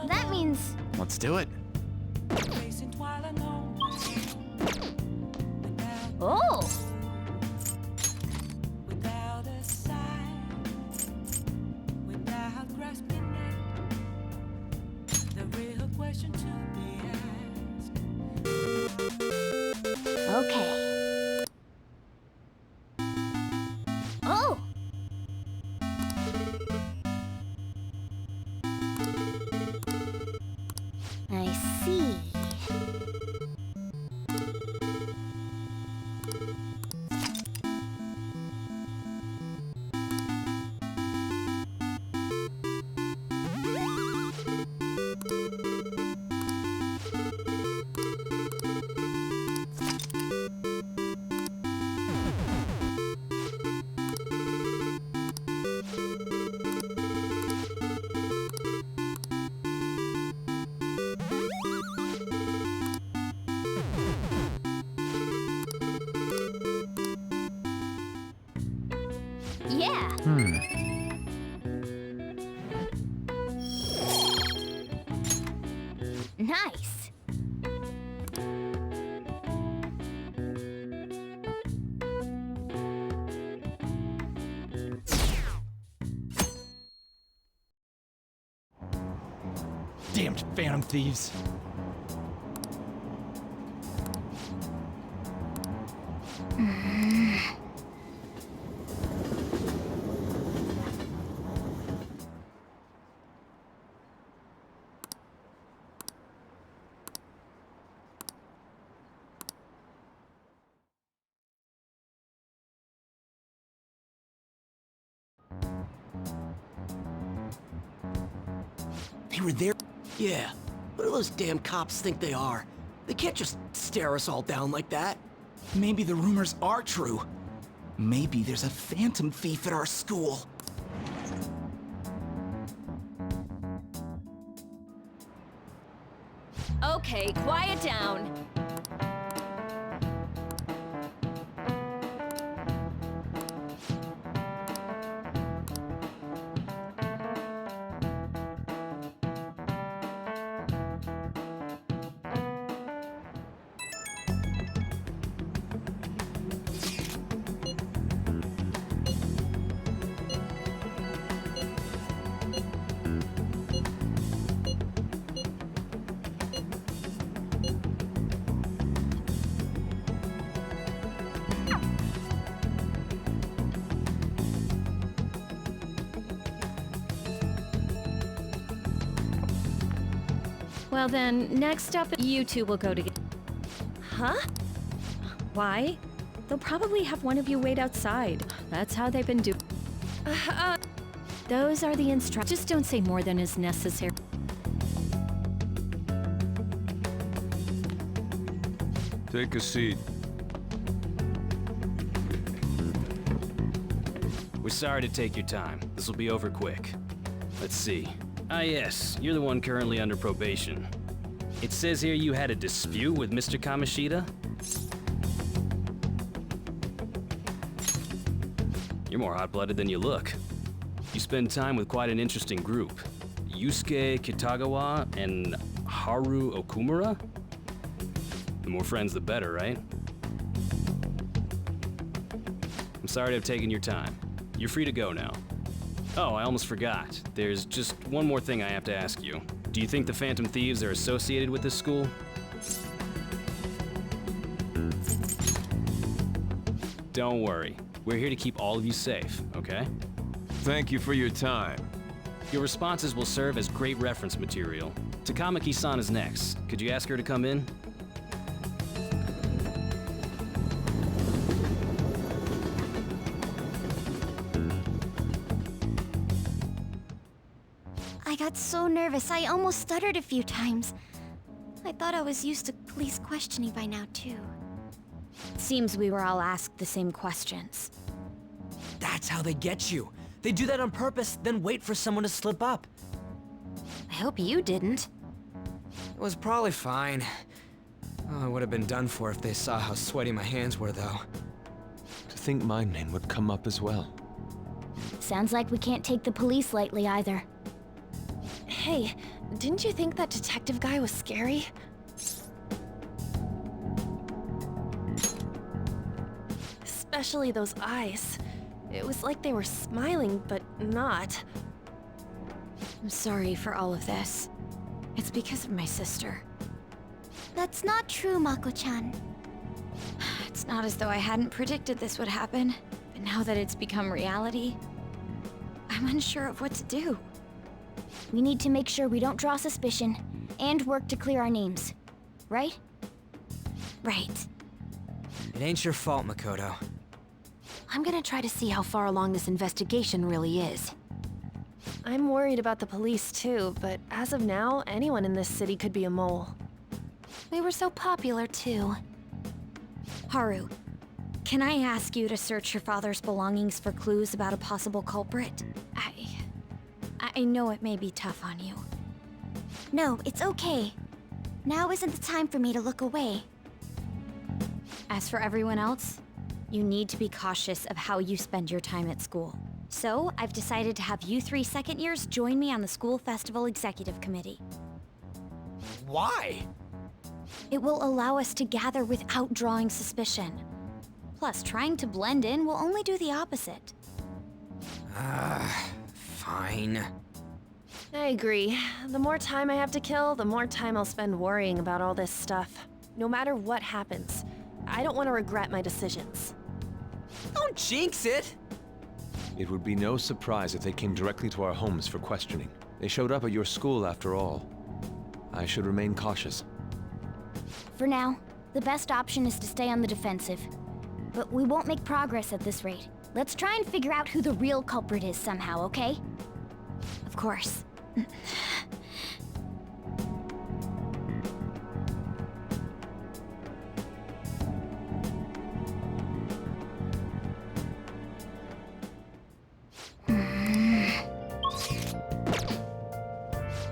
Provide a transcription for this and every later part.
That means... Let's do it. Oh! Okay. Oh! I see. Yeah. Nice. Damned phantom thieves. They were there? Yeah. What do those damn cops think they are? They can't just stare us all down like that. Maybe the rumors are true. Maybe there's a phantom thief at our school. Okay, quiet down. Well then, next up, you two will go together. Huh? Why? They'll probably have one of you wait outside. That's how they've been doing. Those are the instructions. Just don't say more than is necessary. Take a seat. We're sorry to take your time. This will be over quick. Let's see. Ah yes, you're the one currently under probation. It says here you had a dispute with Mr. Kamoshida? You're more hot-blooded than you look. You spend time with quite an interesting group. Yusuke Kitagawa and Haru Okumura? The more friends, the better, right? I'm sorry to have taken your time. You're free to go now. Oh, I almost forgot. There's just one more thing I have to ask you. Do you think the Phantom Thieves are associated with this school? Don't worry. We're here to keep all of you safe, okay? Thank you for your time. Your responses will serve as great reference material. Takamaki-san is next. Could you ask her to come in? I got so nervous, I almost stuttered a few times. I thought I was used to police questioning by now, too. Seems we were all asked the same questions. That's how they get you. They do that on purpose, then wait for someone to slip up. I hope you didn't. It was probably fine. Oh, I would have been done for if they saw how sweaty my hands were, though. To think my name would come up as well. Sounds like we can't take the police lightly either. Hey, didn't you think that detective guy was scary? Especially those eyes. It was like they were smiling, but not. I'm sorry for all of this. It's because of my sister. That's not true, Mako-chan. It's not as though I hadn't predicted this would happen, but now that it's become reality, I'm unsure of what to do. We need to make sure we don't draw suspicion, and work to clear our names. Right? Right. It ain't your fault, Makoto. I'm gonna try to see how far along this investigation really is. I'm worried about the police too, but as of now, anyone in this city could be a mole. We were so popular, too. Haru, can I ask you to search your father's belongings for clues about a possible culprit? I know it may be tough on you. No, it's okay. Now isn't the time for me to look away. As for everyone else, you need to be cautious of how you spend your time at school. So, I've decided to have you 3 second years join me on the school festival executive committee. Why? It will allow us to gather without drawing suspicion. Plus, trying to blend in will only do the opposite. Fine. I agree. The more time I have to kill, the more time I'll spend worrying about all this stuff. No matter what happens, I don't want to regret my decisions. Don't jinx it! It would be no surprise if they came directly to our homes for questioning. They showed up at your school after all. I should remain cautious. For now, the best option is to stay on the defensive. But we won't make progress at this rate. Let's try and figure out who the real culprit is somehow, okay? Of course.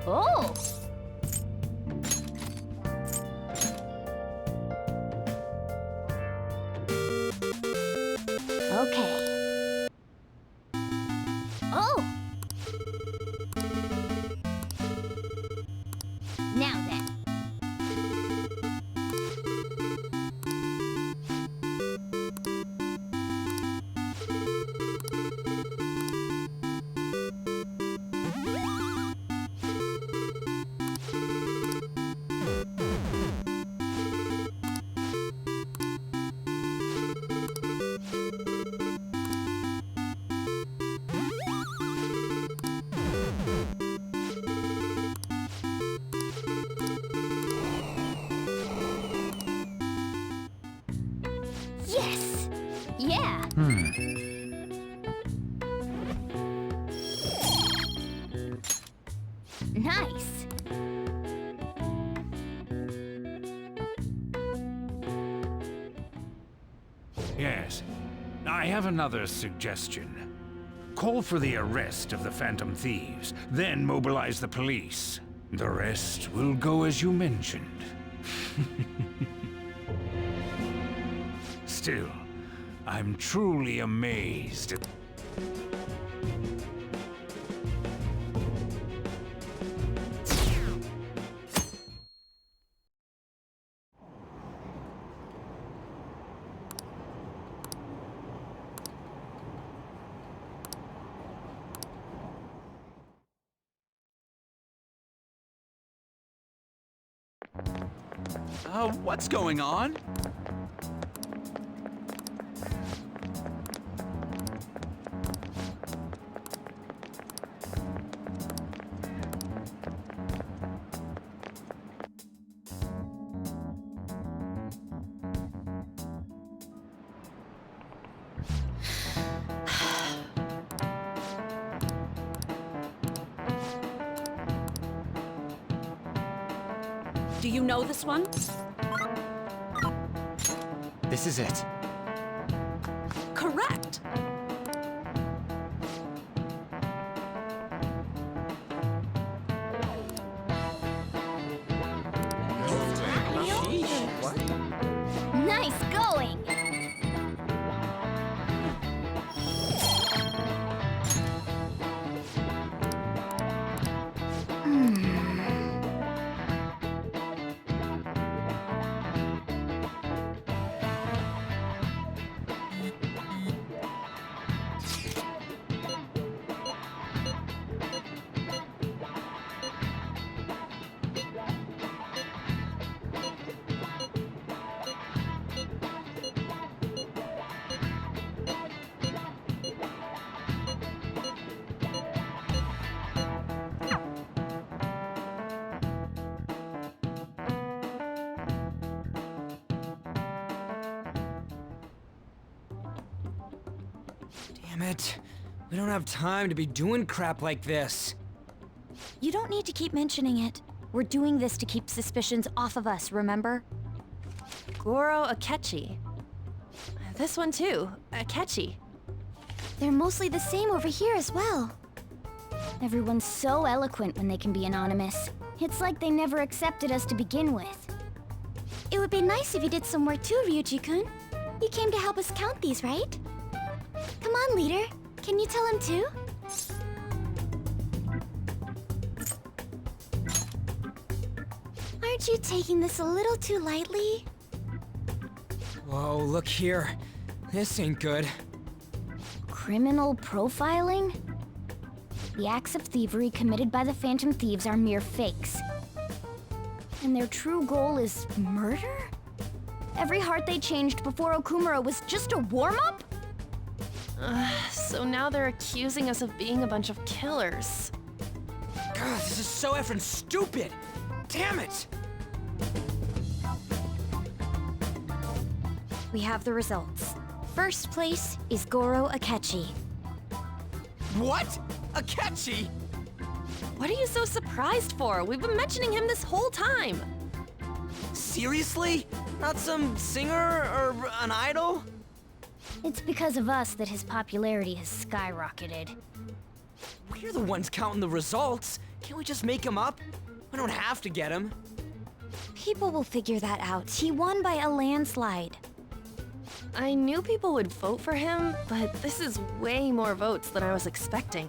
Oh! Okay. Oh! Now then. Yes! Yeah! Nice! Yes. I have another suggestion. Call for the arrest of the Phantom Thieves, then mobilize the police. The rest will go as you mentioned. Still, I'm truly amazed at... What's going on? Do you know this one? This is it. Correct! Nice going! Damn it. We don't have time to be doing crap like this. You don't need to keep mentioning it. We're doing this to keep suspicions off of us, remember? Goro Akechi. This one too, Akechi. They're mostly the same over here as well. Everyone's so eloquent when they can be anonymous. It's like they never accepted us to begin with. It would be nice if you did some work too, Ryuji-kun. You came to help us count these, right? Come on, leader. Can you tell him too? Aren't you taking this a little too lightly? Whoa, look here. This ain't good. Criminal profiling? The acts of thievery committed by the Phantom Thieves are mere fakes. And their true goal is murder? Every heart they changed before Okumura was just a warm-up? So now they're accusing us of being a bunch of killers. God, this is so effing stupid! Damn it! We have the results. First place is Goro Akechi. What? Akechi? What are you so surprised for? We've been mentioning him this whole time. Seriously? Not some singer or an idol? It's because of us that his popularity has skyrocketed. We're the ones counting the results. Can't we just make him up? We don't have to get him. People will figure that out. He won by a landslide. I knew people would vote for him, but this is way more votes than I was expecting.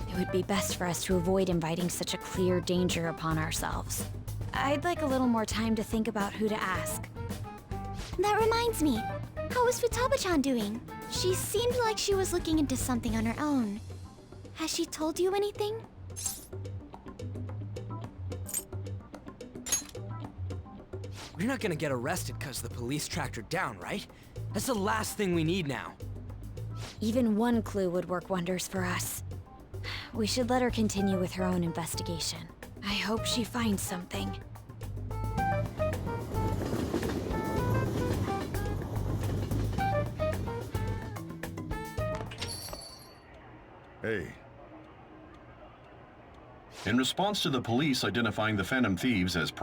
It would be best for us to avoid inviting such a clear danger upon ourselves. I'd like a little more time to think about who to ask. That reminds me. How is Futaba-chan doing? She seemed like she was looking into something on her own. Has she told you anything? We're not gonna get arrested because the police tracked her down, right? That's the last thing we need now. Even one clue would work wonders for us. We should let her continue with her own investigation. I hope she finds something. Hey. In response to the police identifying the Phantom Thieves as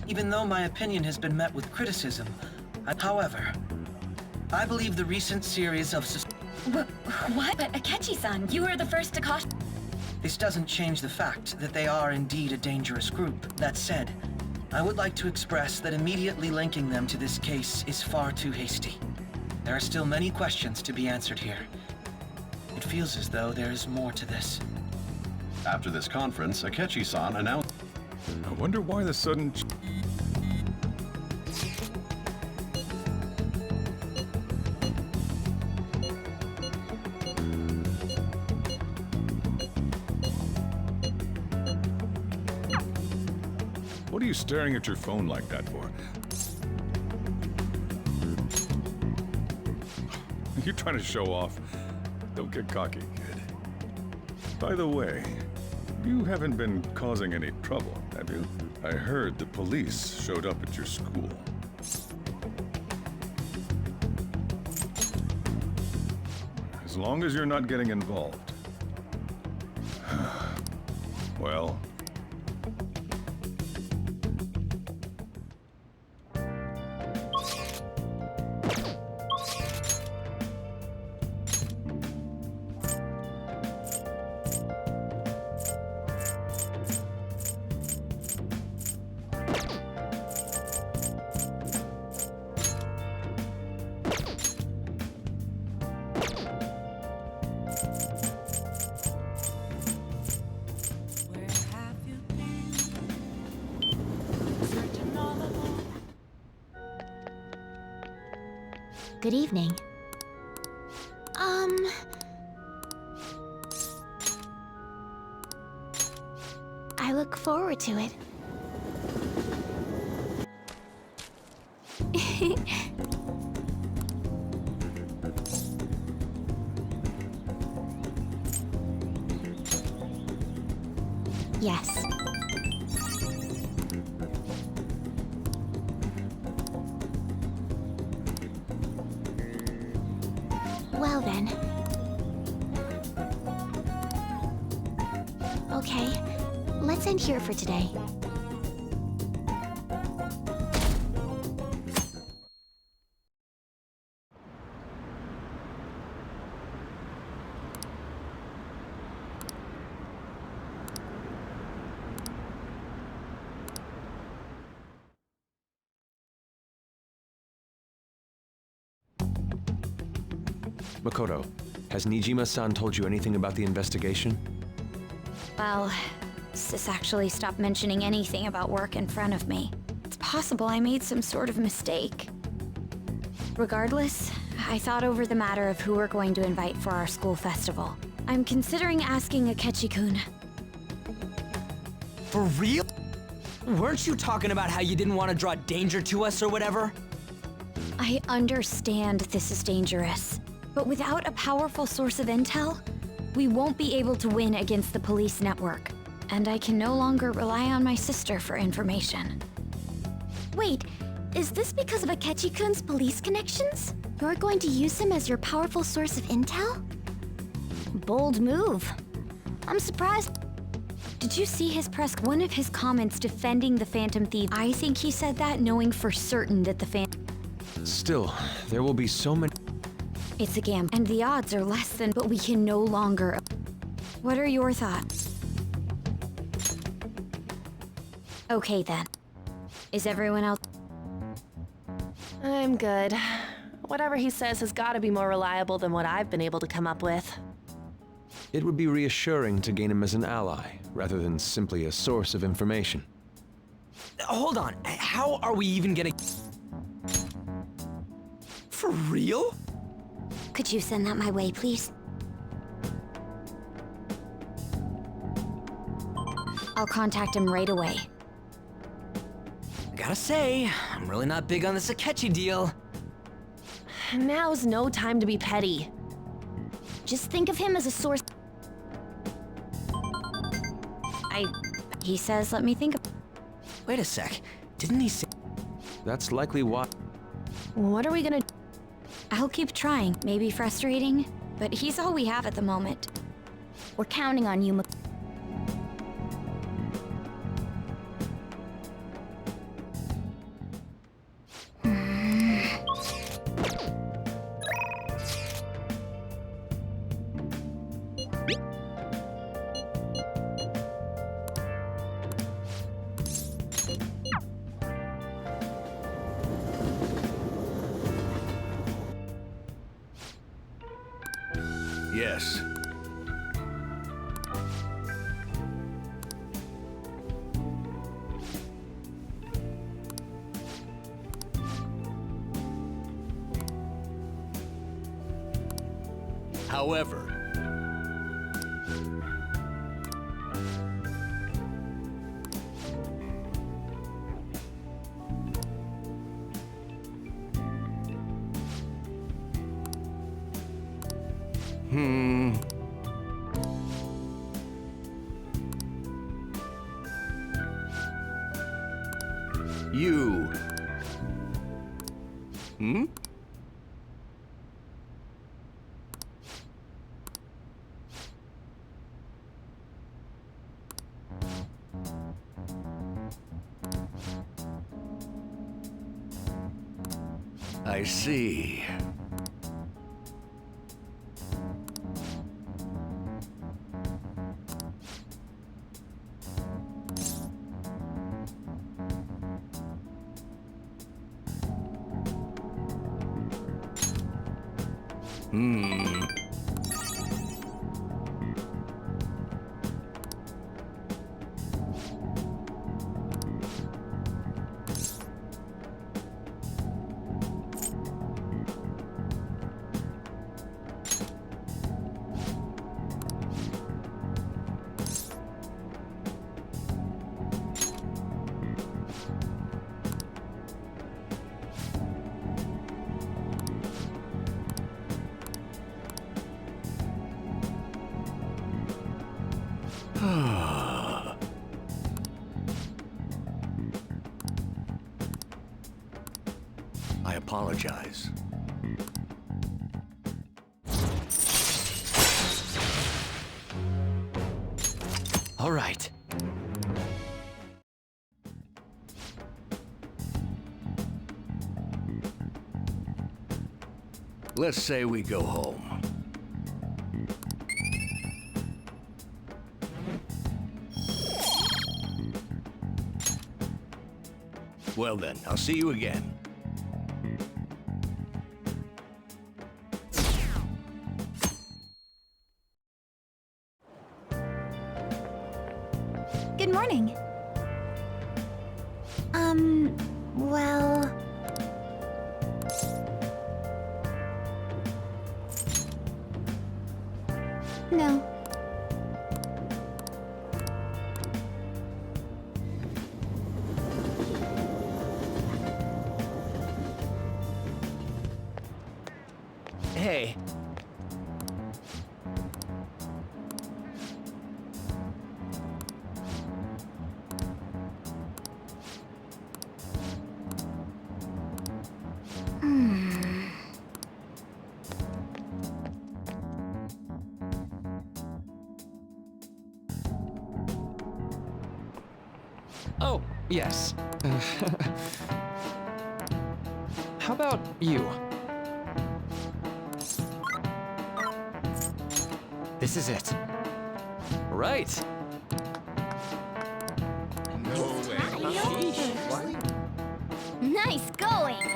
Even though my opinion has been met with criticism, however, I believe the recent series of What? But Akechi-san, you were the first to caution. This doesn't change the fact that they are indeed a dangerous group. That said, I would like to express that immediately linking them to this case is far too hasty. There are still many questions to be answered here. It feels as though there is more to this. After this conference, Akechi-san announced... I wonder why the sudden... What are you staring at your phone like that for? You trying to show off? Don't get cocky, kid. By the way, you haven't been causing any trouble, have you? I heard the police showed up at your school. As long as you're not getting involved. Well... Good evening. I look forward to it. Yes. Well then. Okay, let's end here for today. Makoto, has Nijima-san told you anything about the investigation? Well, Sis actually stopped mentioning anything about work in front of me. It's possible I made some sort of mistake. Regardless, I thought over the matter of who we're going to invite for our school festival. I'm considering asking Akechi-kun. For real? Weren't you talking about how you didn't want to draw danger to us or whatever? I understand this is dangerous, but without a powerful source of intel, we won't be able to win against the police network. And I can no longer rely on my sister for information. Wait, is this because of Akechi-kun's police connections? You're going to use him as your powerful source of intel? Bold move. I'm surprised. Did you see his one of his comments defending the Phantom Thief? I think he said that knowing for certain that the Still, there will be so many... It's a gamble, and the odds are less than, but we can no longer... What are your thoughts? Okay then. Is everyone else... I'm good. Whatever he says has got to be more reliable than what I've been able to come up with. It would be reassuring to gain him as an ally, rather than simply a source of information. Hold on, how are we even gonna... For real? Could you send that my way, please? I'll contact him right away. Gotta say, I'm really not big on this Akechi deal. Now's no time to be petty. Just think of him as a source... He says, let me think of... Wait a sec, didn't he say... That's likely why... What are we gonna... I'll keep trying. Maybe frustrating, but he's all we have at the moment. We're counting on you, Yes. However, You. I see. apologize. All right. Let's say we go home. Well then, I'll see you again. Good morning. Well... No. Hey. Oh, yes. How about you? This is it. Right. No way. Nice going!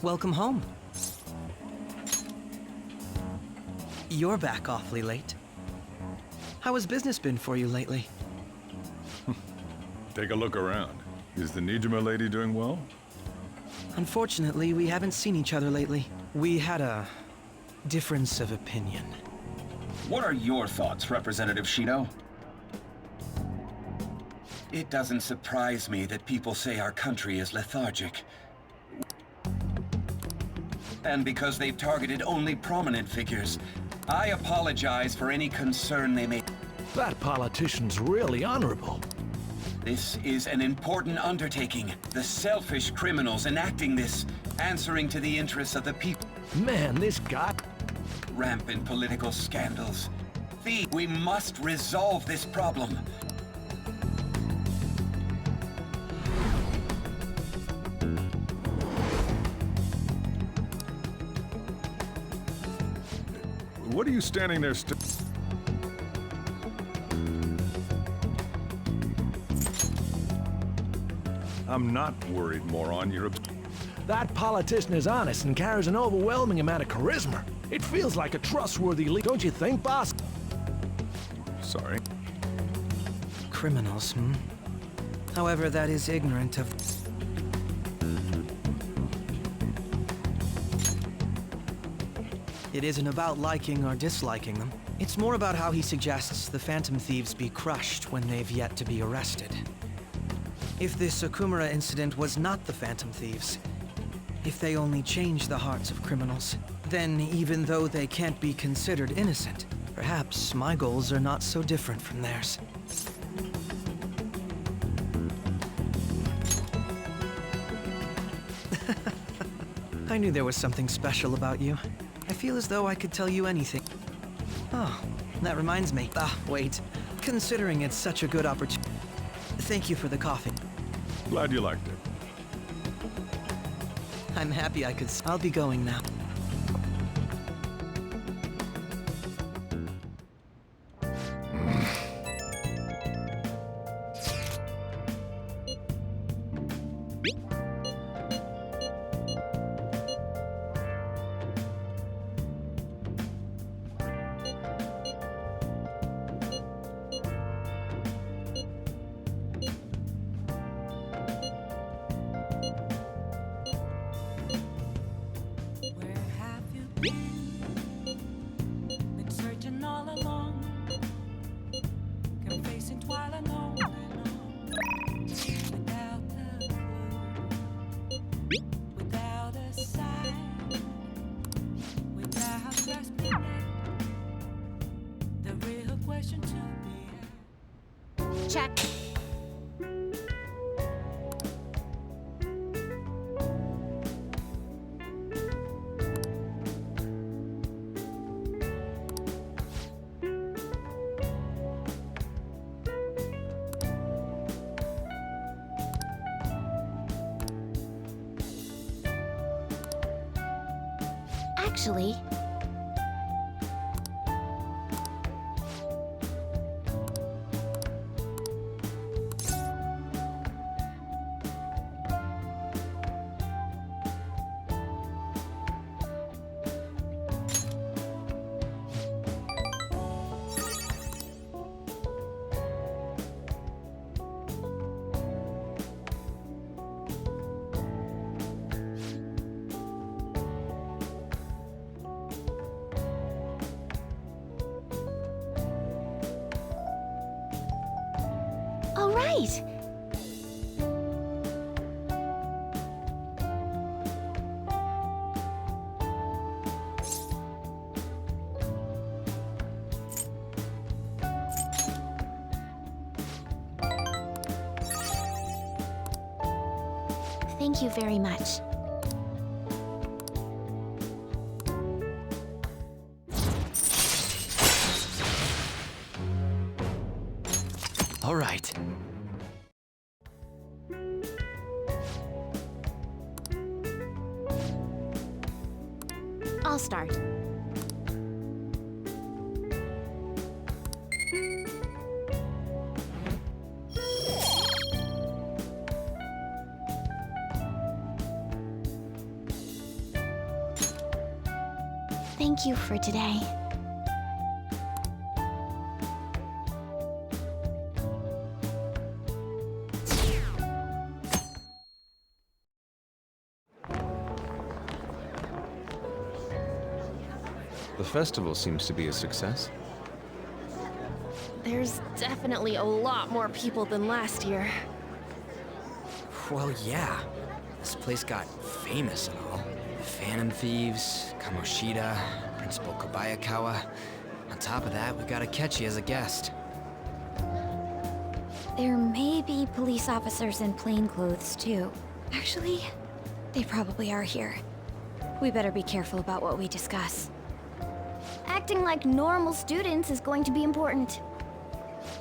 Welcome home. You're back awfully late. How has business been for you lately? Take a look around. Is the Nijima lady doing well? Unfortunately, we haven't seen each other lately. We had a difference of opinion. What are your thoughts, Representative Shido? It doesn't surprise me that people say our country is lethargic. And because they've targeted only prominent figures, I apologize for any concern they may... That politician's really honorable. This is an important undertaking. The selfish criminals enacting this, answering to the interests of the people. Man, this guy... Rampant political scandals. We must resolve this problem. What are you standing there I'm not worried, moron. You're... That politician is honest and carries an overwhelming amount of charisma. It feels like a trustworthy leader, don't you think, boss? Sorry. Criminals, hmm? However, that is ignorant of... It isn't about liking or disliking them. It's more about how he suggests the Phantom Thieves be crushed when they've yet to be arrested. If this Okumura incident was not the Phantom Thieves, if they only change the hearts of criminals, then even though they can't be considered innocent, perhaps my goals are not so different from theirs. I knew there was something special about you. I feel as though I could tell you anything. Oh, that reminds me. Wait. Considering it's such a good opportunity. Thank you for the coffee. Glad you liked it. I'm happy I could. I'll be going now. Been searching all along, confessing while alone without a clue, without a sign, without grasping at the real question to be asked. Check. Actually, all right. Thank you very much. All right. I'll start. Thank you for today. The festival seems to be a success. There's definitely a lot more people than last year. Well, yeah. This place got famous and all. Phantom Thieves, Kamoshida, Principal Kobayakawa. On top of that, we got Akechi as a guest. There may be police officers in plainclothes, too. Actually, they probably are here. We better be careful about what we discuss. Acting like normal students is going to be important.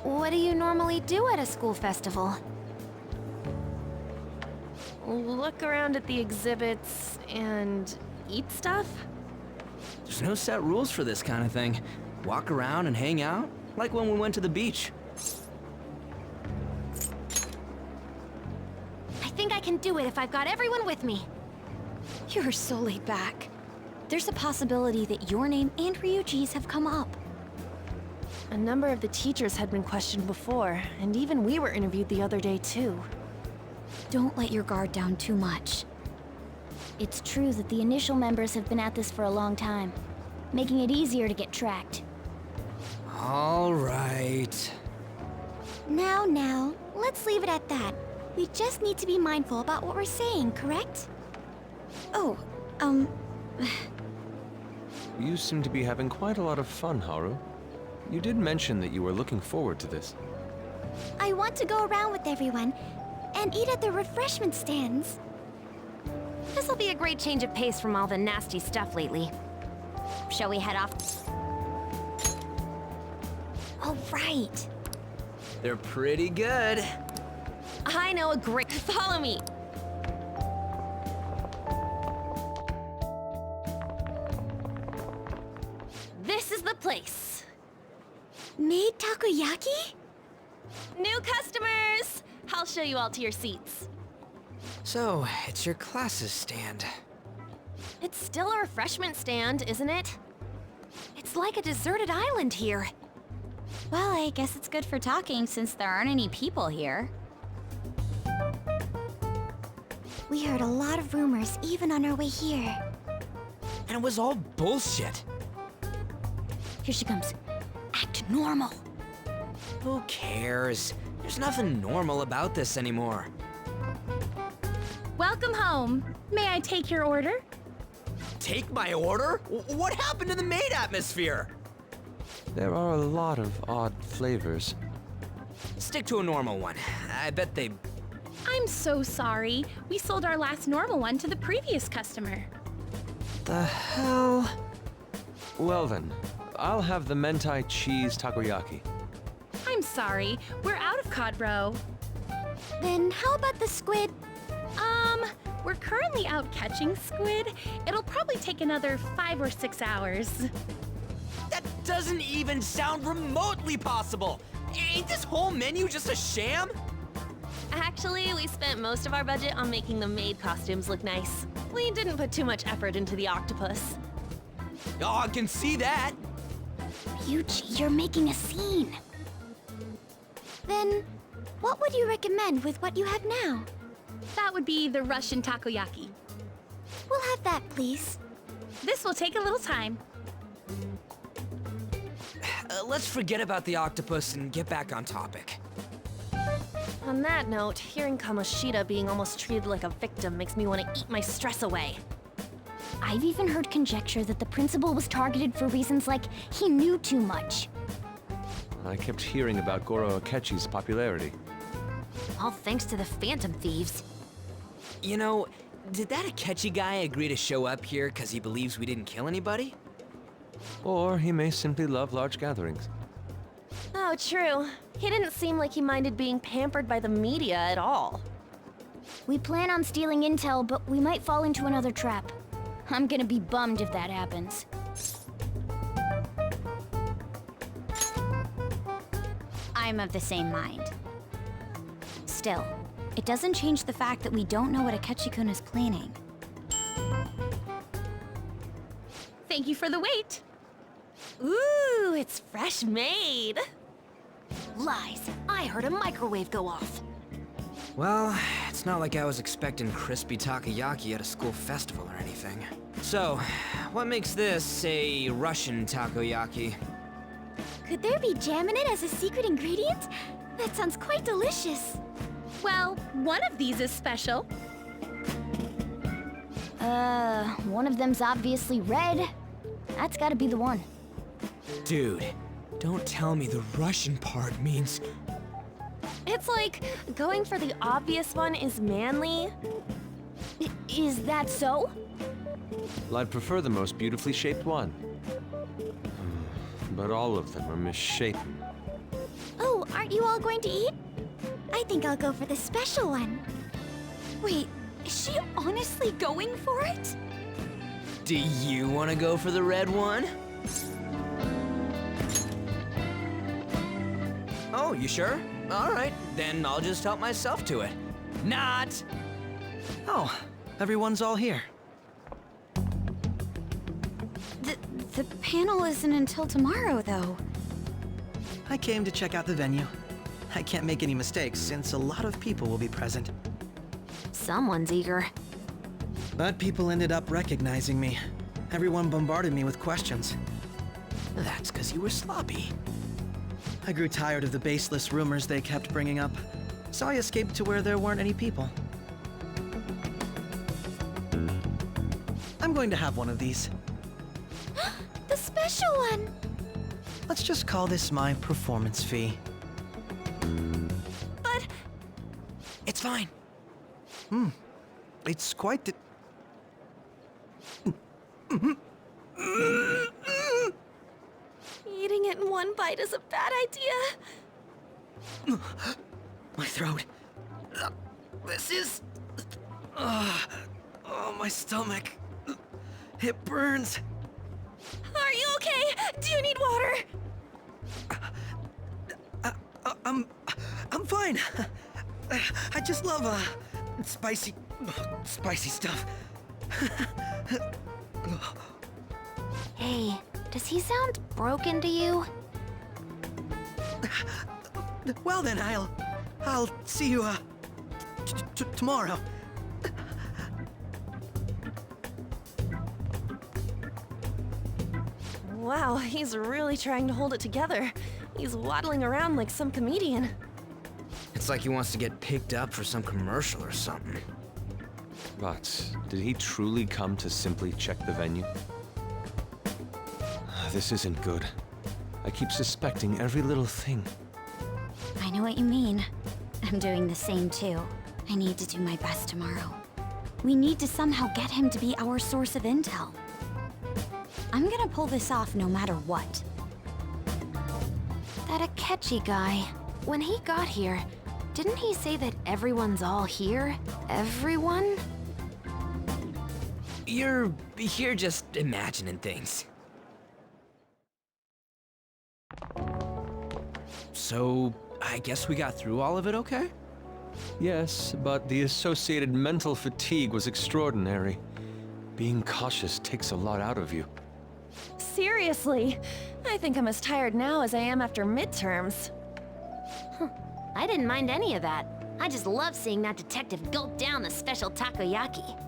What do you normally do at a school festival? Look around at the exhibits and eat stuff? There's no set rules for this kind of thing. Walk around and hang out, like when we went to the beach. I think I can do it if I've got everyone with me. You're so laid back. There's a possibility that your name and Ryuji's have come up. A number of the teachers had been questioned before, and even we were interviewed the other day too. Don't let your guard down too much. It's true that the initial members have been at this for a long time, making it easier to get tracked. All right. Now, let's leave it at that. We just need to be mindful about what we're saying, correct? Oh, You seem to be having quite a lot of fun, Haru. You did mention that you were looking forward to this. I want to go around with everyone and eat at the refreshment stands. This'll be a great change of pace from all the nasty stuff lately. Shall we head off? All right. They're pretty good. I know a great... Follow me! This is the place. Made takoyaki? New customers! I'll show you all to your seats. So, it's your class's stand. It's still a refreshment stand, isn't it? It's like a deserted island here. Well, I guess it's good for talking since there aren't any people here. We heard a lot of rumors even on our way here. And it was all bullshit. Here she comes. Act normal. Who cares? There's nothing normal about this anymore. Welcome home. May I take your order? Take my order? What happened to the maid atmosphere? There are a lot of odd flavors. Stick to a normal one. I bet they... I'm so sorry. We sold our last normal one to the previous customer. The hell? Well then, I'll have the mentai cheese takoyaki. I'm sorry. We're out of cod roe. Then how about the squid? We're currently out catching squid. It'll probably take another 5 or 6 hours. That doesn't even sound remotely possible! Ain't this whole menu just a sham? Actually, we spent most of our budget on making the maid costumes look nice. We didn't put too much effort into the octopus. Oh, I can see that! Ryuji, you're making a scene. Then, what would you recommend with what you have now? That would be the Russian takoyaki. We'll have that, please. This will take a little time. Let's forget about the octopus and get back on topic. On that note, hearing Kamoshida being almost treated like a victim makes me want to eat my stress away. I've even heard conjecture that the principal was targeted for reasons like he knew too much. I kept hearing about Goro Akechi's popularity. All thanks to the Phantom Thieves. You know, did that Akechi guy agree to show up here because he believes we didn't kill anybody? Or he may simply love large gatherings. Oh, true. He didn't seem like he minded being pampered by the media at all. We plan on stealing intel, but we might fall into another trap. I'm gonna be bummed if that happens. I'm of the same mind. Still, it doesn't change the fact that we don't know what Akechi-kun is planning. Thank you for the wait. Ooh, it's fresh made. Lies. I heard a microwave go off. Well, it's not like I was expecting crispy takoyaki at a school festival or anything. So, what makes this a Russian takoyaki? Could there be jam in it as a secret ingredient? That sounds quite delicious. Well, one of these is special. One of them's obviously red. That's gotta be the one. Dude, don't tell me the Russian part means... It's like going for the obvious one is manly. Is that so? Well, I'd prefer the most beautifully shaped one. But all of them are misshapen. Oh, aren't you all going to eat? I think I'll go for the special one. Wait, is she honestly going for it? Do you want to go for the red one? Oh, you sure? All right, then I'll just help myself to it. Not! Oh, everyone's all here. The panel isn't until tomorrow, though. I came to check out the venue. I can't make any mistakes since a lot of people will be present. Someone's eager. But people ended up recognizing me. Everyone bombarded me with questions. That's because you were sloppy. I grew tired of the baseless rumors they kept bringing up, so I escaped to where there weren't any people. I'm going to have one of these. The special one! Let's just call this my performance fee. But... It's fine. It's quite the... Eating it in one bite is a bad idea. My throat. This is... oh, my stomach. It burns. Are you okay? Do you need water? I'm fine. I just love, spicy stuff. Hey, does he sound broken to you? Well then, I'll see you, tomorrow. Wow, he's really trying to hold it together. He's waddling around like some comedian. It's like he wants to get picked up for some commercial or something. But did he truly come to simply check the venue? This isn't good. I keep suspecting every little thing. I know what you mean. I'm doing the same too. I need to do my best tomorrow. We need to somehow get him to be our source of intel. I'm gonna pull this off no matter what. That Akechi guy, when he got here, didn't he say that everyone's all here? Everyone? You're just imagining things. So, I guess we got through all of it okay? Yes, but the associated mental fatigue was extraordinary. Being cautious takes a lot out of you. Seriously, I think I'm as tired now as I am after midterms. I didn't mind any of that. I just love seeing that detective gulp down the special takoyaki.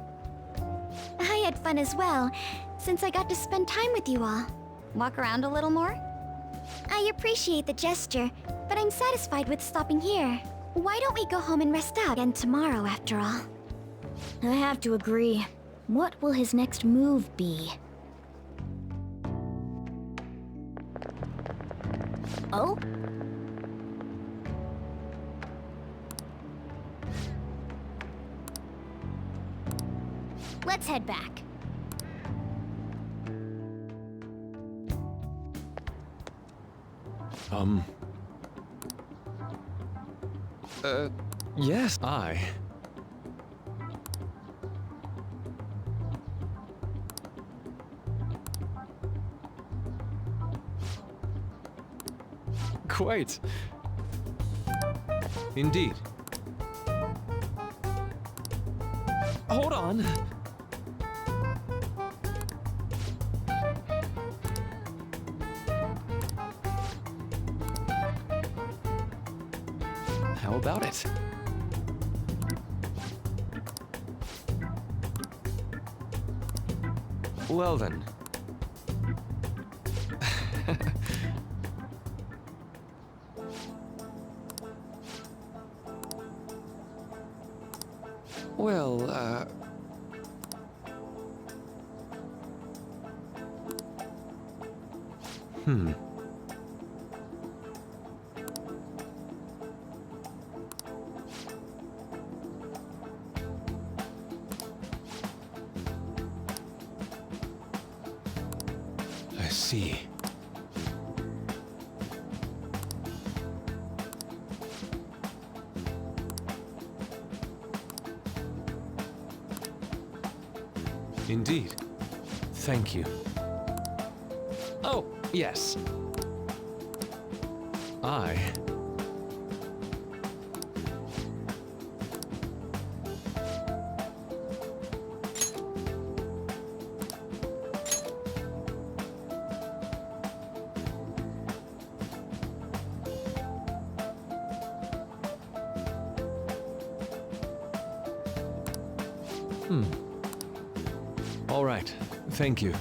I had fun as well, since I got to spend time with you all. Walk around a little more? I appreciate the gesture, but I'm satisfied with stopping here. Why don't we go home and rest up again tomorrow, after all? I have to agree. What will his next move be? Oh? Let's head back. Yes. Quite. Indeed. Hold on. How about it? Well then. Well, I see. Indeed. Thank you. Oh, yes. All right. Thank you.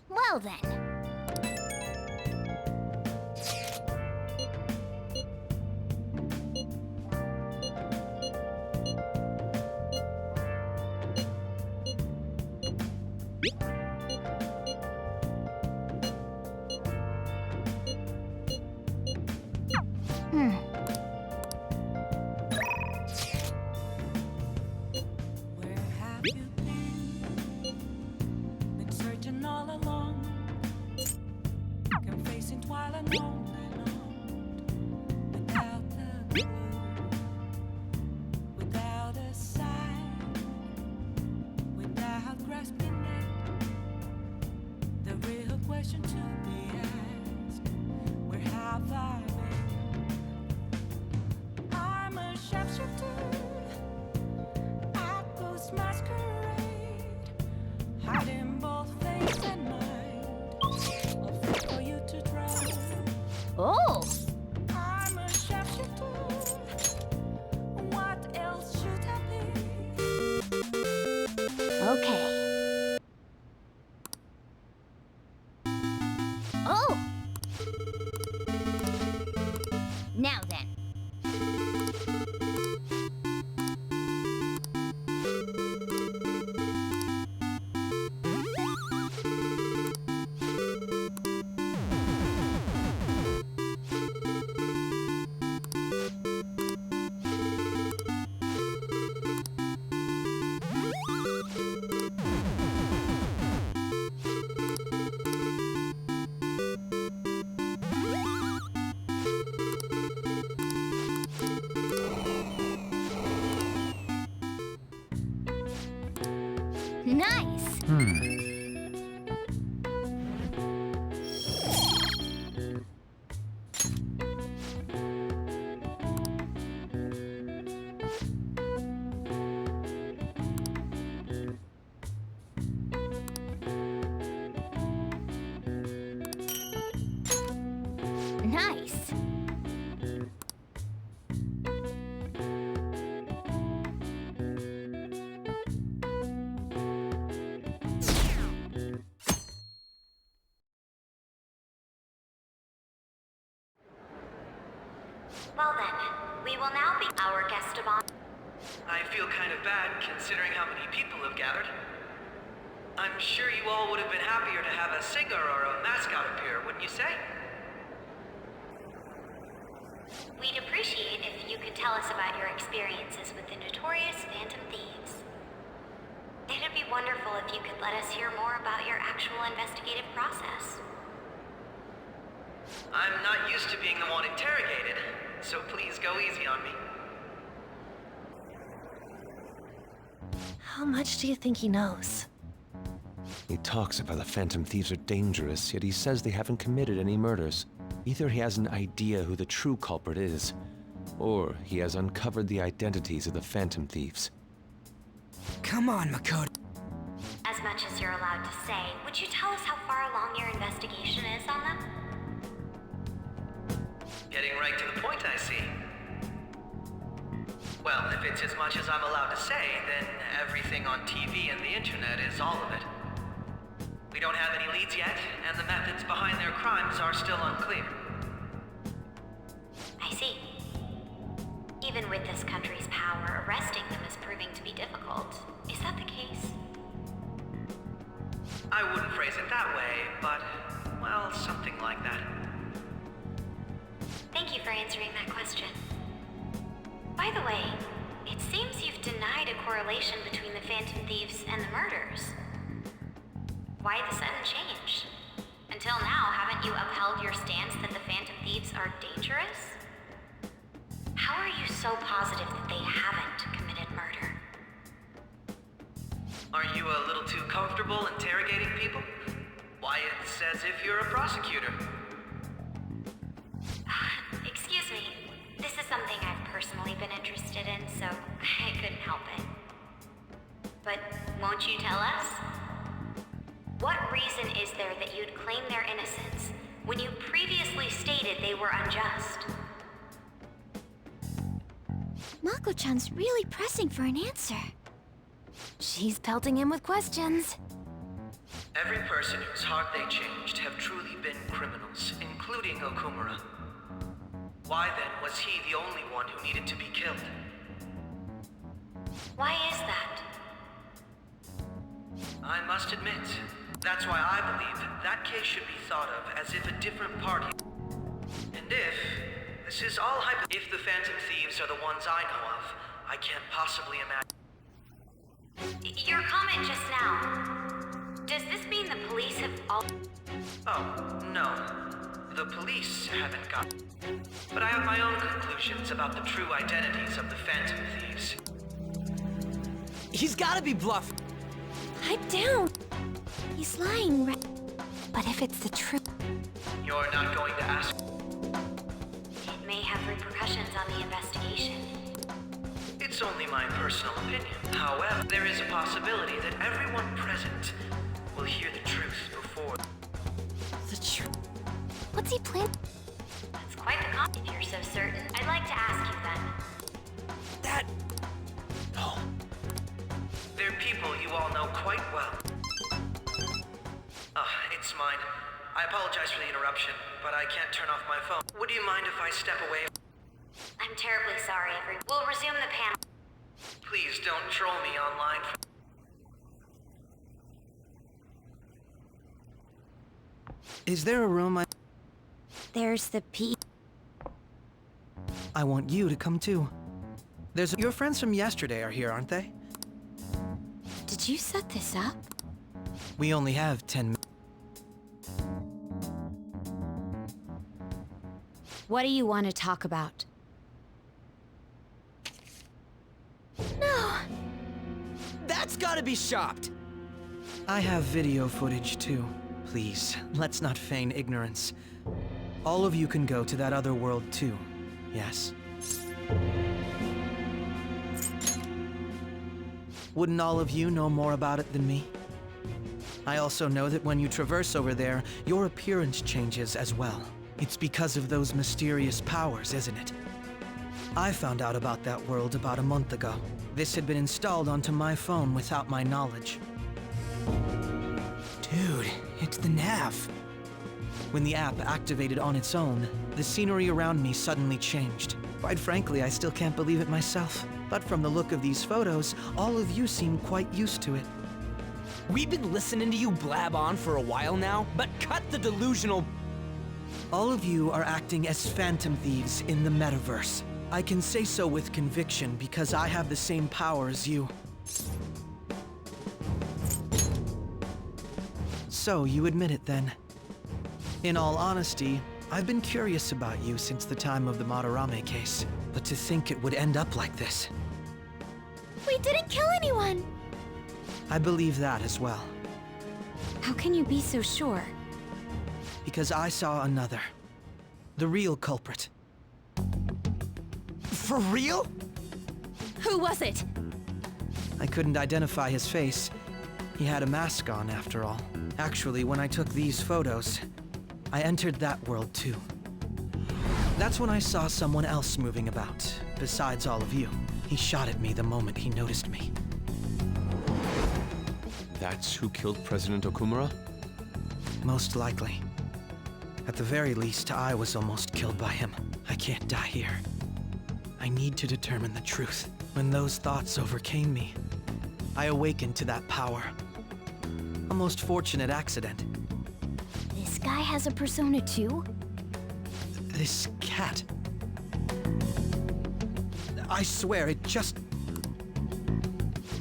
Well then. Where have you been? Been searching all along, confessing twilight lonely long, without a clue, without a sign, without grasping it. The real question to be asked: where have I been? I'm a sharpshooter. Masquerade, hiding both face and mind, all fit for you to try. Now then. Nice! Nice! Well then, we will now be our guest of honor. I feel kind of bad considering how many people have gathered. I'm sure you all would have been happier to have a singer or a mascot appear, wouldn't you say? We'd appreciate if you could tell us about your experiences with the notorious Phantom Thieves. It'd be wonderful if you could let us hear more about your actual investigative process. I'm not used to being the one interrogated, so please go easy on me. How much do you think he knows? He talks about the Phantom Thieves are dangerous, yet he says they haven't committed any murders. Either he has an idea who the true culprit is, or he has uncovered the identities of the Phantom Thieves. Come on, Makoto. As much as you're allowed to say, would you tell us how far along your investigation is on them? Getting right to the point, I see. Well, if it's as much as I'm allowed to say, then everything on TV and the internet is all of it. We don't have any leads yet, and the methods behind their crimes are still unclear. I see. Even with this country's power, arresting them is proving to be difficult. Is that the case? I wouldn't phrase it that way, but, well, something like that. Thank you for answering that question. By the way, it seems you've denied a correlation between the Phantom Thieves and the murders. Why the sudden change? Until now, haven't you upheld your stance that the Phantom Thieves are dangerous? How are you so positive that they haven't committed murder? Aren't you a little too comfortable interrogating people? Why, it's as if you're a prosecutor. Excuse me. This is something I've personally been interested in, so I couldn't help it. But won't you tell us? What reason is there that you'd claim their innocence when you previously stated they were unjust? Mako-chan's really pressing for an answer. She's pelting him with questions. Every person whose heart they changed have truly been criminals, including Okumura. Why then was he the only one who needed to be killed? Why is that? I must admit, that's why I believe that case should be thought of as if a different party. And this is all if the Phantom Thieves are the ones I know of, I can't possibly imagine. Your comment just now, does this mean the police have all... Oh, no. The police haven't got... But I have my own conclusions about the true identities of the Phantom Thieves. He's gotta be bluffing. Pipe down. He's lying, right? But if it's the truth... You're not going to ask? It may have repercussions on the investigation. It's only my personal opinion. However, there is a possibility that everyone present will hear the truth before... The truth? What's he planning? That's quite the comment. If you're so certain, I'd like to ask you then. That... No. They're people you all know quite well. It's mine. I apologize for the interruption, but I can't turn off my phone. Would you mind if I step away? terribly sorry, everyone. We'll resume the panel. Please don't troll me online. Is there a room There's the P. I want you to come too. Your friends from yesterday are here, aren't they? Did you set this up? We only have 10 minutes. What do you want to talk about? No! That's gotta be shopped! I have video footage too. Please, let's not feign ignorance. All of you can go to that other world too, yes? Wouldn't all of you know more about it than me? I also know that when you traverse over there, your appearance changes as well. It's because of those mysterious powers, isn't it? I found out about that world about a month ago. This had been installed onto my phone without my knowledge. Dude, it's the nav. When the app activated on its own, the scenery around me suddenly changed. Quite frankly, I still can't believe it myself. But from the look of these photos, all of you seem quite used to it. We've been listening to you blab on for a while now, but cut the delusional... All of you are acting as phantom thieves in the metaverse. I can say so with conviction because I have the same power as you. So, you admit it then. In all honesty, I've been curious about you since the time of the Madarame case. But to think it would end up like this. We didn't kill anyone! I believe that as well. How can you be so sure? Because I saw another. The real culprit. For real? Who was it? I couldn't identify his face. He had a mask on, after all. Actually, when I took these photos, I entered that world too. That's when I saw someone else moving about, besides all of you. He shot at me the moment he noticed me. That's who killed President Okumura? Most likely. At the very least, I was almost killed by him. I can't die here. I need to determine the truth. When those thoughts overcame me, I awakened to that power. A most fortunate accident. This guy has a persona too? This cat. I swear, it just...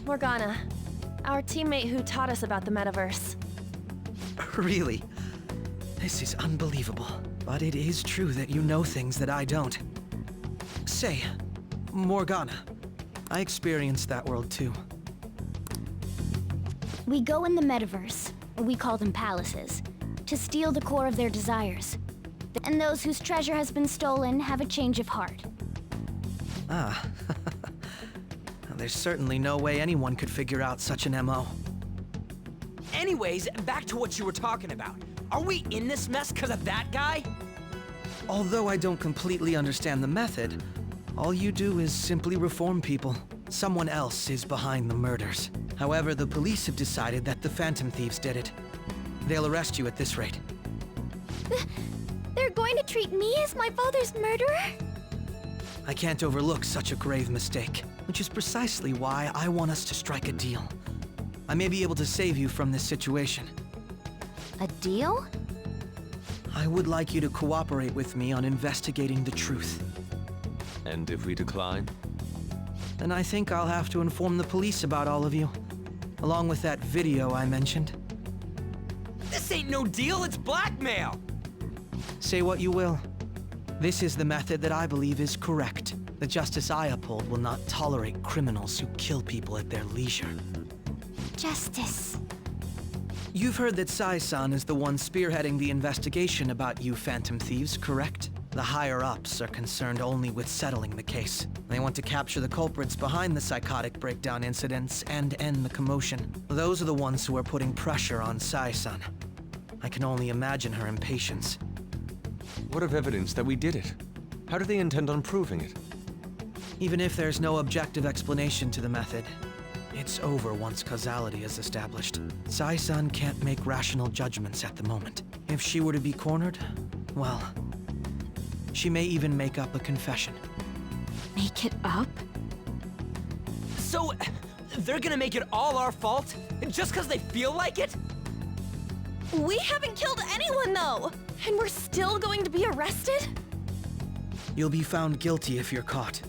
Morgana, our teammate who taught us about the metaverse. Really? This is unbelievable. But it is true that you know things that I don't. Say, Morgana, I experienced that world too. We go in the metaverse, we call them palaces, to steal the core of their desires. And those whose treasure has been stolen have a change of heart. Ah. There's certainly no way anyone could figure out such an MO. Anyways, back to what you were talking about. Are we in this mess because of that guy? Although I don't completely understand the method, all you do is simply reform people. Someone else is behind the murders. However, the police have decided that the Phantom Thieves did it. They'll arrest you at this rate. They're going to treat me as my father's murderer? I can't overlook such a grave mistake, which is precisely why I want us to strike a deal. I may be able to save you from this situation. A deal? I would like you to cooperate with me on investigating the truth. And if we decline? Then I think I'll have to inform the police about all of you, along with that video I mentioned. This ain't no deal, it's blackmail! Say what you will. This is the method that I believe is correct. The justice I uphold will not tolerate criminals who kill people at their leisure. Justice. You've heard that Sai-san is the one spearheading the investigation about you Phantom Thieves, correct? The higher-ups are concerned only with settling the case. They want to capture the culprits behind the psychotic breakdown incidents and end the commotion. Those are the ones who are putting pressure on Sai-san. I can only imagine her impatience. What of evidence that we did it? How do they intend on proving it? Even if there's no objective explanation to the method, it's over once causality is established. Sai-san can't make rational judgments at the moment. If she were to be cornered, well, she may even make up a confession. Make it up? So, they're gonna make it all our fault? Just because they feel like it? We haven't killed anyone, though! And we're still going to be arrested? You'll be found guilty if you're caught.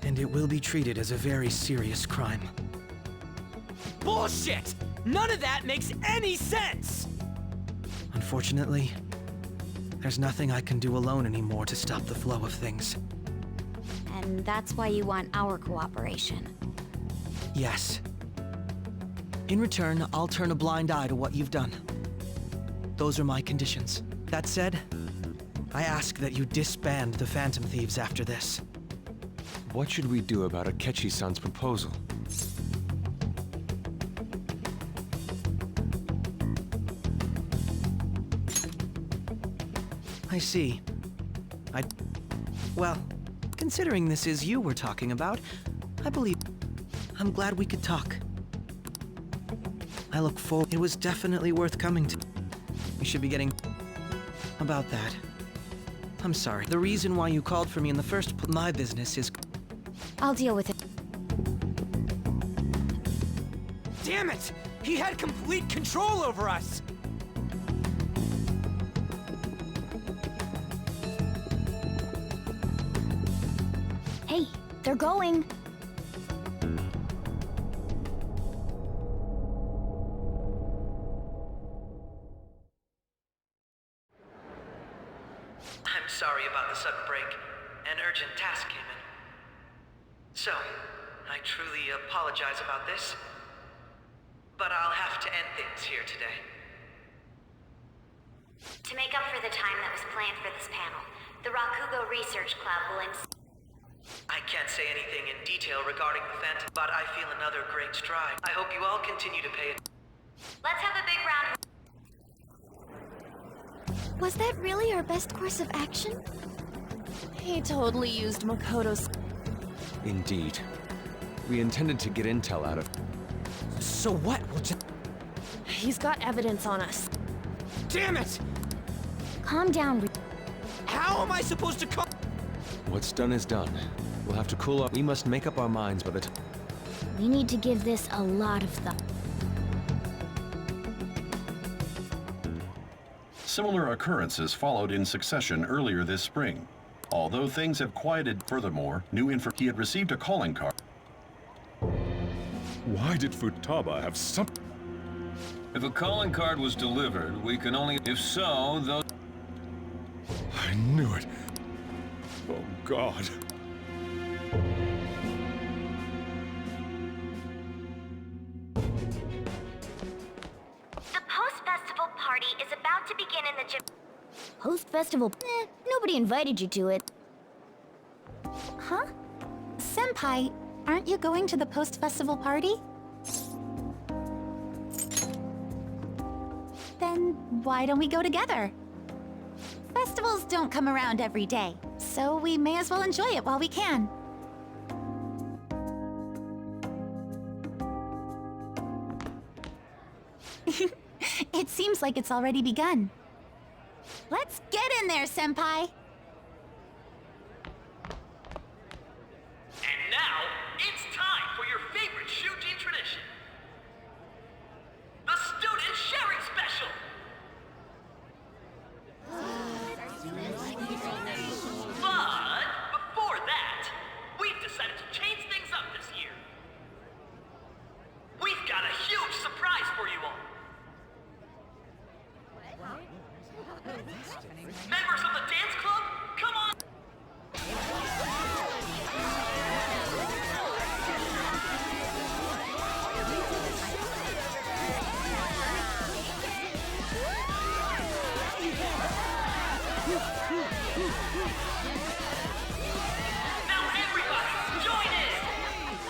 And it will be treated as a very serious crime. Bullshit! None of that makes any sense! Unfortunately, there's nothing I can do alone anymore to stop the flow of things. And that's why you want our cooperation. Yes. In return, I'll turn a blind eye to what you've done. Those are my conditions. That said, I ask that you disband the Phantom Thieves after this. What should we do about Akechi-san's proposal? I see. Well, considering this is you we're talking about, I believe... I'm glad we could talk. I look forward... It was definitely worth coming to... We should be getting... About that. I'm sorry. The reason why you called for me in the first place... My business is... I'll deal with it. Damn it! He had complete control over us! Hey, they're going. I'm sorry about the sudden break. An urgent task came in. So, I truly apologize about this. But I'll have to end things here today. To make up for the time that was planned for this panel, the Rakugo Research Club will I can't say anything in detail regarding the Phantom, but I feel another great stride. I hope you all continue to pay it. Let's have a big round. Was that really our best course of action? He totally used Makoto's... Indeed. We intended to get intel out of... So what? We'll just... He's got evidence on us. Damn it! Calm down, How am I supposed to What's done is done. We'll have to cool off. We must make up our minds by the time... We need to give this a lot of thought. Similar occurrences followed in succession earlier this spring. Although things have quieted furthermore, he had received a calling card. Why did Futaba have some... If a calling card was delivered, we can only... If so, those... I knew it. Oh, God. The post-festival party is about to begin in the gym. Post-festival? Nobody invited you to it. Huh? Senpai, aren't you going to the post-festival party? Then why don't we go together? Festivals don't come around every day, so we may as well enjoy it while we can. It seems like it's already begun. Let's get in there, Senpai! And now, it's time for your favorite Shuji tradition. The Student Sharing Special! But before that, we've decided to change things up this year. We've got a huge surprise for you all. Members of the dance club, come on! Now everybody, join in!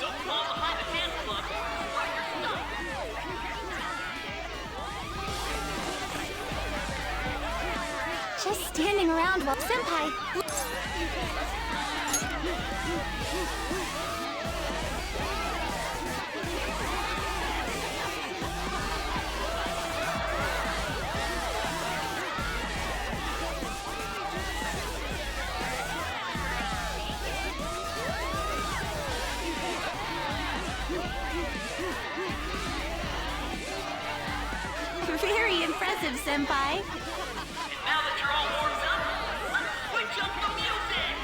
Don't fall behind the dance club or you're stuck! Just standing around while Senpai... Very impressive, Senpai. And now that you're all warmed up, let's switch up the music!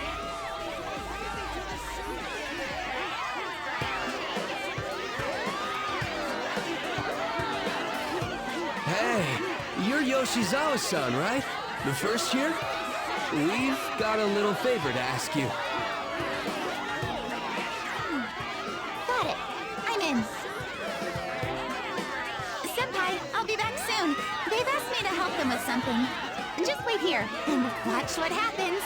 Hey, you're Yoshizawa-san, right? The first year? We've got a little favor to ask you. Got it. I'm in. Senpai, I'll be back soon. They've asked me to help them with something. Just wait here and watch what happens.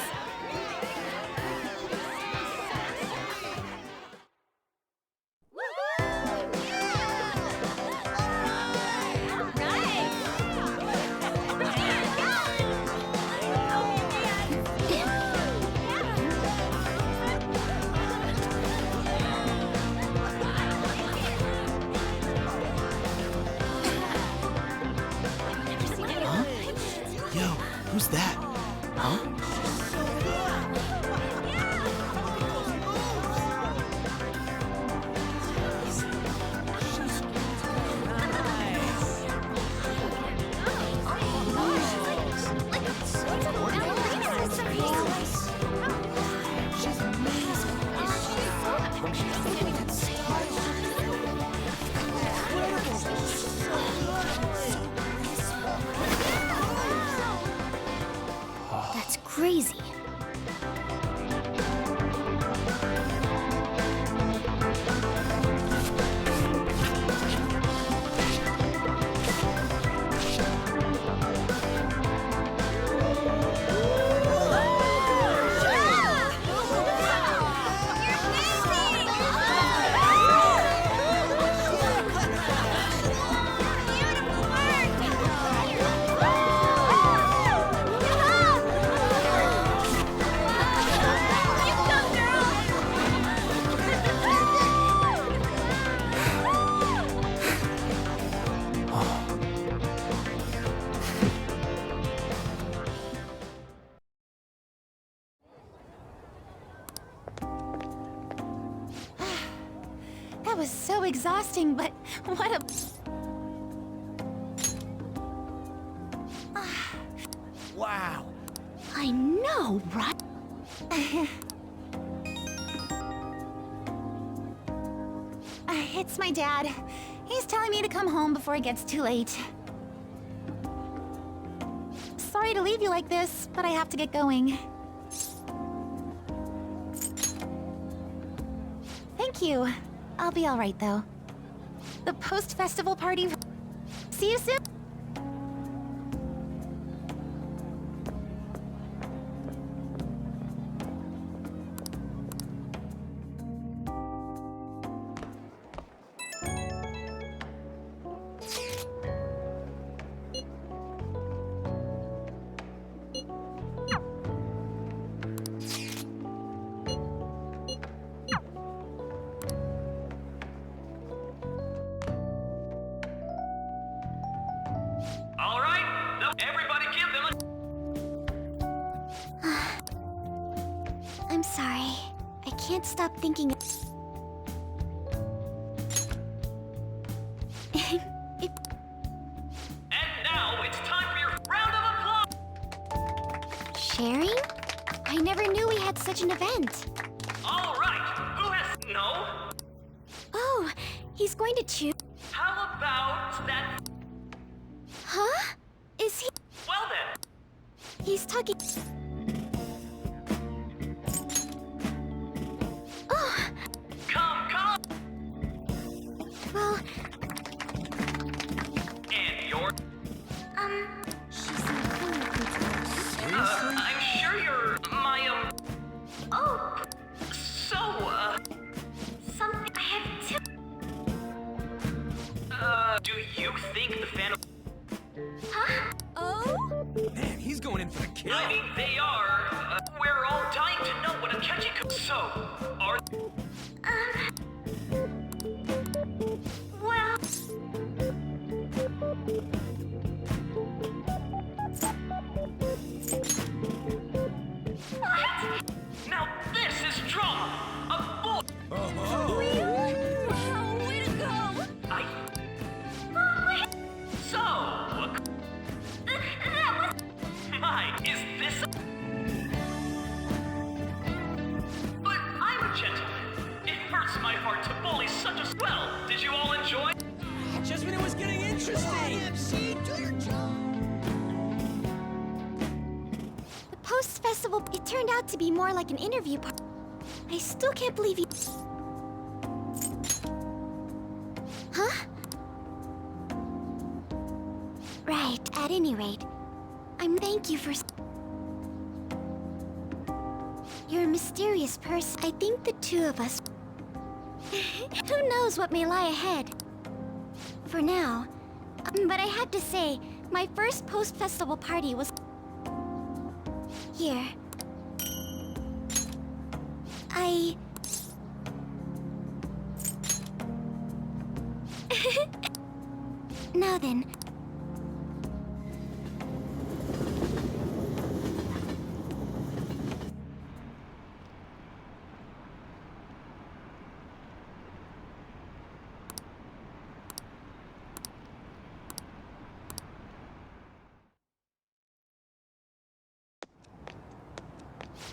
Yo, who's that? Huh? That's crazy. That was so exhausting, but what a... Wow. I know, right? It's my dad. He's telling me to come home before it gets too late. Sorry to leave you like this, but I have to get going. Thank you. I'll be all right, though. The post-festival party... See you soon! All right, now everybody give them I'm sorry. I can't stop thinking... And now it's time for your round of applause! Sharing? I never knew we had such an event. All right, who has... No? Oh, he's going to choose... How about that... Huh? Is he... Well then, He's talking... Oh, come! well, And your... Seriously? I'm sure you're my, Oh, so, Something I had to... do you think the Phantom... Huh? Oh? Man, he's going in for the kill. I mean, they are. We're all dying to know what a catchy So, are... Well... What? Now this is drama! A bull... Wow, way to go! So, festival, it turned out to be more like an interview part. I still can't believe you... Huh? Right, at any rate, thank you for... You're a mysterious person. I think the two of us... Who knows what may lie ahead? For now. But I had to say, my first post-festival party was... Here. Now then.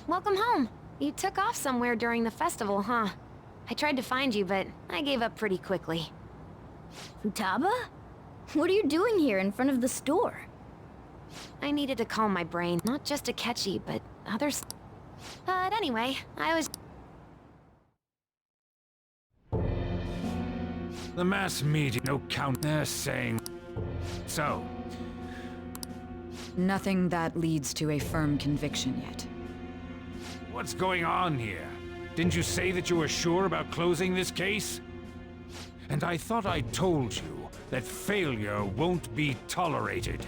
Welcome home. You took off somewhere during the festival, huh? I tried to find you, but I gave up pretty quickly. Futaba? What are you doing here in front of the store? I needed to calm my brain, not just Akechi, but others. But anyway, I was... The mass media, no count, they're saying... So, Nothing that leads to a firm conviction yet. what's going on here? Didn't you say that you were sure about closing this case? And I thought I told you that failure won't be tolerated.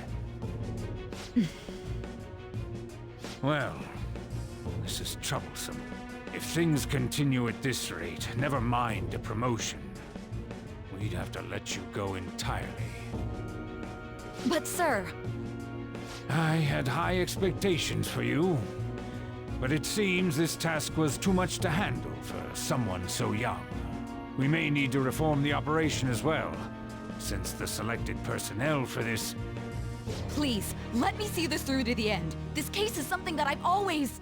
Well, this is troublesome. If things continue at this rate, never mind a promotion. We'd have to let you go entirely. But sir... I had high expectations for you. But it seems this task was too much to handle for someone so young. We may need to reform the operation as well, since the selected personnel for this... Please, let me see this through to the end. This case is something that I've always...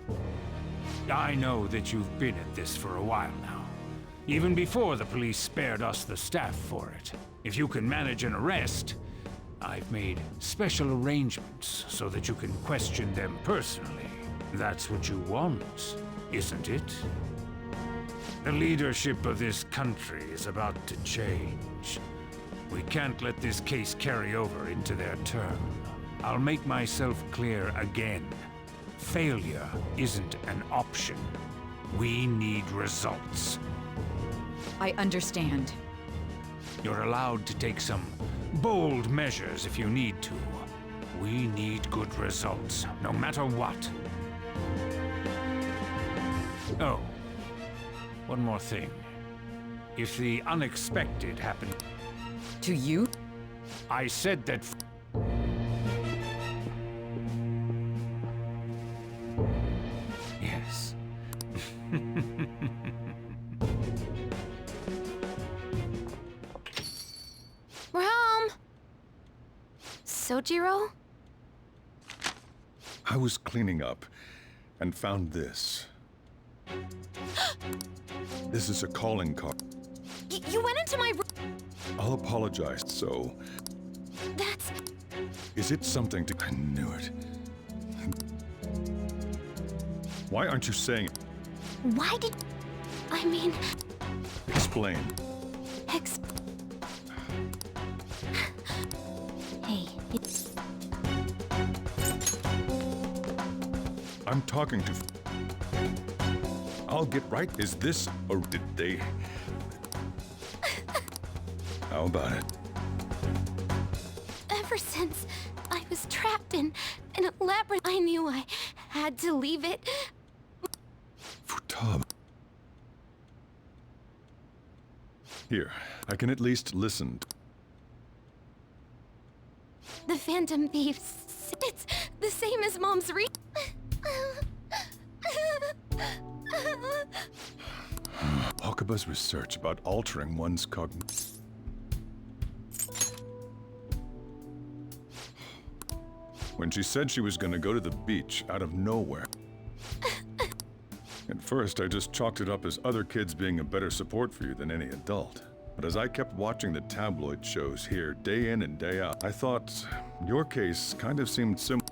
I know that you've been at this for a while now. Even before the police spared us the staff for it. If you can manage an arrest, I've made special arrangements so that you can question them personally. That's what you want, isn't it? The leadership of this country is about to change. We can't let this case carry over into their term. I'll make myself clear again. Failure isn't an option. We need results. I understand. You're allowed to take some bold measures if you need to. We need good results, no matter what. Oh, one more thing. If the unexpected happened... To you? I said that... Yes. We're home! Sojiro? I was cleaning up and found this. This is a calling card. You went into my room. I'll apologize, so... That's... Is it something to... I knew it. Why aren't you saying... Why did... I mean... Explain. Hey, it's... I'm talking to... I'll get right. Is this... Or did they... How about it? Ever since I was trapped in a labyrinth, I knew I had to leave it. Futaba. Here, I can at least listen. The Phantom Thieves. It's the same as Mom's Okaba's research about altering one's cognition. When she said she was going to go to the beach out of nowhere. At first, I just chalked it up as other kids being a better support for you than any adult. But as I kept watching the tabloid shows here day in and day out, I thought your case kind of seemed similar.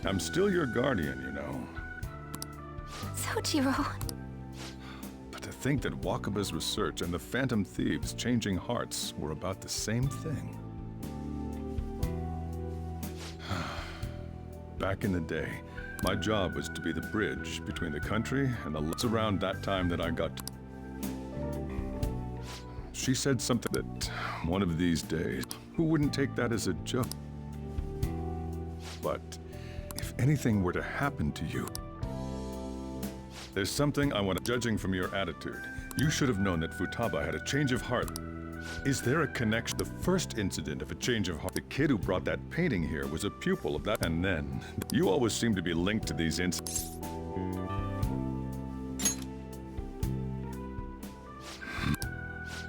I'm still your guardian, you know. Sojiro. But to think that Wakaba's research and the Phantom Thieves' changing hearts were about the same thing. Back in the day, my job was to be the bridge between the country and the... It's around that time that I got... She said something that one of these days, who wouldn't take that as a joke? But if anything were to happen to you, there's something I want. Judging from your attitude, you should have known that Futaba had a change of heart. Is there a connection? The first incident of a change of heart, the kid who brought that painting here was a pupil of that, and then you always seem to be linked to these incidents.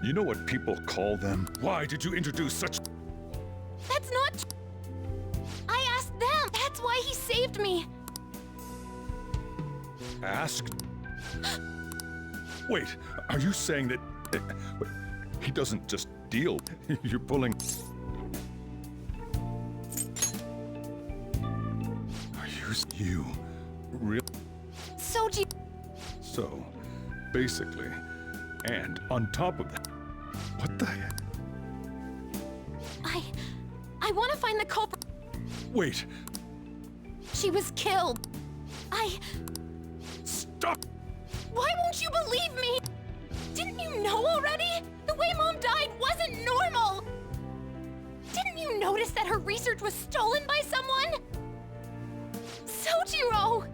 You know what people call them? Why did you introduce such... That's not... I asked them. That's why he saved me. Asked? Wait, are you saying that... He doesn't just deal. You're pulling... Are you real? Soji... So, basically, and on top of that, what the heck? I want to find the culprit. Wait. She was killed. Stop! Why won't you believe me? Didn't you know already? The way Mom died wasn't normal. Didn't you notice that her research was stolen by someone? Sojiro!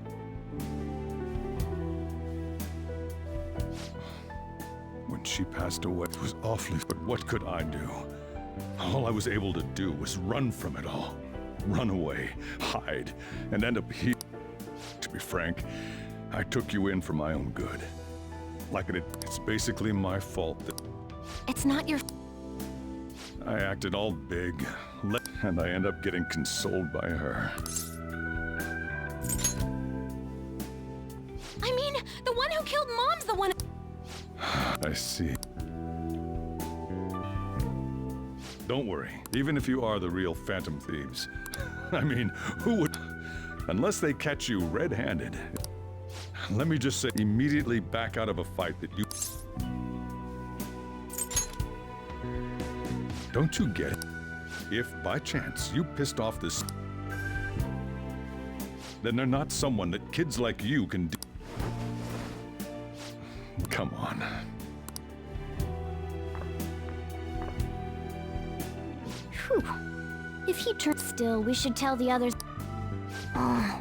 When she passed away, it was awfully... But what could I do? All I was able to do was run from it all. Run away, hide, and end up here. To be frank, I took you in for my own good. It's basically my fault that... It's not your... I acted all big, and I end up getting consoled by her. I mean, the one who killed Mom's the one... I see. Don't worry, even if you are the real Phantom Thieves. I mean, who would... Unless they catch you red-handed. Let me just say, immediately back out of a fight that you... Don't you get it? If, by chance, you pissed off this... Then they're not someone that kids like you can do. Come on. Whew. If he turns still, we should tell the others. Oh.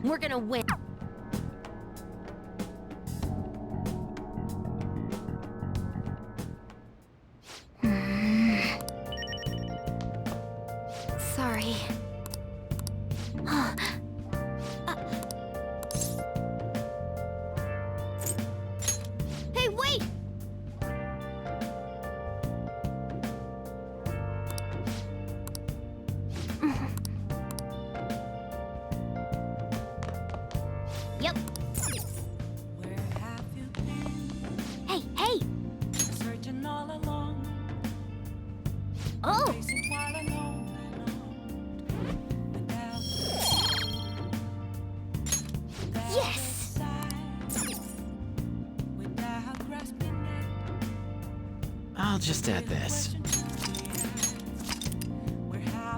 We're gonna win. Sorry. Hey, wait! Yep. Where have you been? Hey, hey! Searching all along. Oh! Chasing while alone and on. Without Yes! sight, without grasping it. I'll just add this.